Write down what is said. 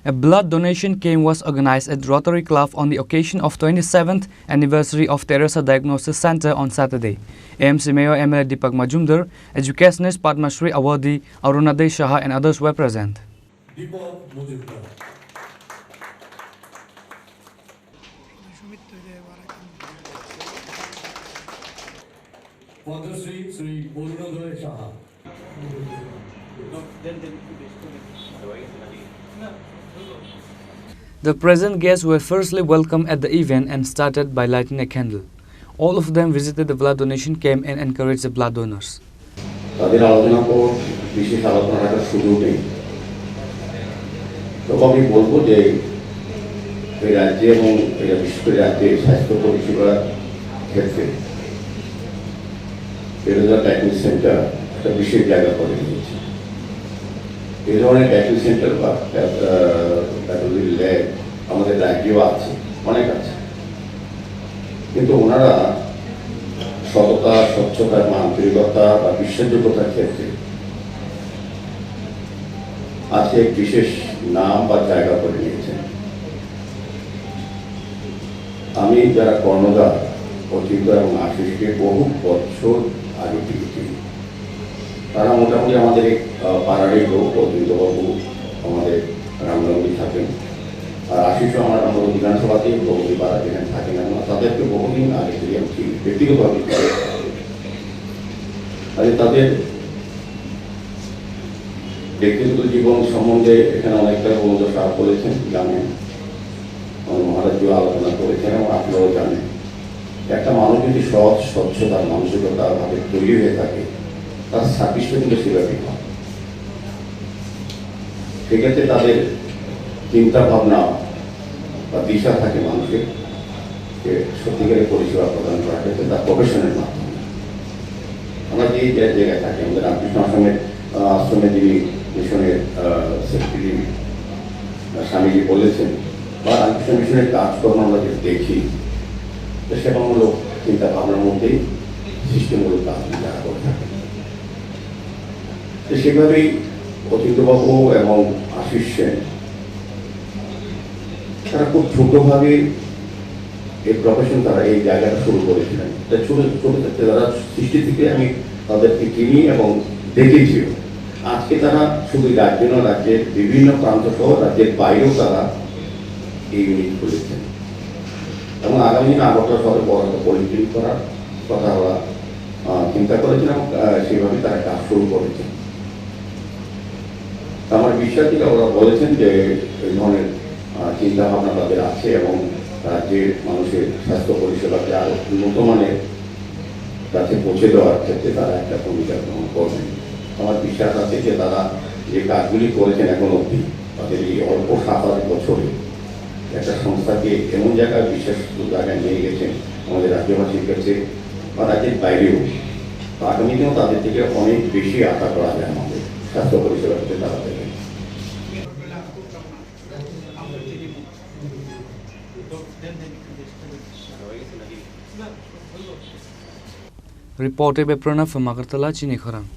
A blood donation camp was organized at Rotary Club on the occasion of 27th anniversary of Teresa Diagnosis Center on Saturday. AMC Mayor MLA Deepak Majumdar, educationist Padma Shri Awadi, Arunadey Shah and others were present. Shri Arunadey Shah. The present guests were firstly welcomed at the event and started by lighting a candle. All of them visited the blood donation camp and encouraged the blood donors. এই ধরনের diagnostic centre বা pathology lab আমাদের রাজ্যেও আছে, অনেক আছে, কিন্তু ওনারা সততা, স্বচ্ছতা, আন্তরিকতা বা বিশ্বাসযোগ্যতার ক্ষেত্রে আজকে এক বিশেষ নাম বা জায়গা করে নিয়েছেন। আমি যারা কর্ণধার অচিন্ত এবং আশিসকে বহু বছর আগে থেকে চিনি। তারা মোটামুটি আমাদের পাড়ারই লোক। অচিন্তবাবু আমাদের রামনগরী থাকেন, আর আশিসও আমার রামনগর বিধানসভাতেই প্রগতি পাড়া যেখানে থাকেন, আমরা তাদেরকে বহুদিন আগে থেকে আমি চিনি ব্যক্তিগতভাবে। তাদের ব্যক্তিগত জীবন সম্বন্ধে এখানে অনেকটা বন্ধু সাহায্য করেছেন, জানেন, মহারাজও আলোচনা করেছেন এবং আপনারাও জানেন। একটা মানুষ যদি সৎ, স্বচ্ছতার মানসিকতা ভাবে তৈরি হয়ে থাকে, তার সার্ভিসটা কিন্তু সেভাবেই হয়। সেক্ষেত্রে তাদের চিন্তা ভাবনা বা দিশা থাকে মানুষের যে সত্যিকারের পরিষেবা প্রদান করা ক্ষেত্রে তার প্রফেশনের মাধ্যমে। আমরা যে জায়গায় থাকি, আমাদের রামকৃষ্ণ আশ্রমে যিনি মিশনের সেক্রেটারি স্বামীজি বলেছেন, বা রামকৃষ্ণ মিশনের কাজকর্ম আমরা যে দেখি, সেবামূলক চিন্তা ভাবনার মধ্যেই সৃষ্টিমূলক কাজ যারা করে থাকে। সেভাবেই অচিন্তবাবু এবং আশিস সেন তারা খুব ছোটভাবে এই প্রফেশন, তারা এই জায়গাটা শুরু করেছিলেন। ছোট ছোট তারা সৃষ্টি থেকে আমি তাদেরকে চিনি এবং দেখেছি। আজকে তারা শুধু রাজ্য নয়, রাজ্যের বিভিন্ন প্রান্ত সহ রাজ্যের বাইরেও তারা এই ইউনিট খুলেছেন এবং আগামী দিনে আগরতলা শহরে বড় একটা পরিক্লিনিক করার কথা ওরা চিন্তা করেছেন এবং সেইভাবে তারা কাজ শুরু করেছেন। আমার বিশ্বাস থেকে ওরা বলেছেন যে এই ধরনের চিন্তা ভাবনা তাদের আছে এবং রাজ্যের মানুষের স্বাস্থ্য পরিষেবাকে আরো উন্নত মানের কাছে পৌঁছে দেওয়ার ক্ষেত্রে তারা একটা ভূমিকা গ্রহণ করবেন। আমার বিশ্বাস আছে যে তারা যে কাজগুলি করেছেন এখন অবধি, তাদের এই অল্প 7-8 বছরে একটা সংস্থাকে এমন জায়গায় বিশেষ জায়গায় নিয়ে গেছেন আমাদের রাজ্যবাসীর কাছে বা রাজ্যের বাইরেও। আগামী দিনেও তাদের থেকে অনেক বেশি আশা করা যায় আমাদের স্বাস্থ্য পরিষেবা ক্ষেত্রে তারা দেবেন। Reported by Pranav from Agartala, Chini Kharang.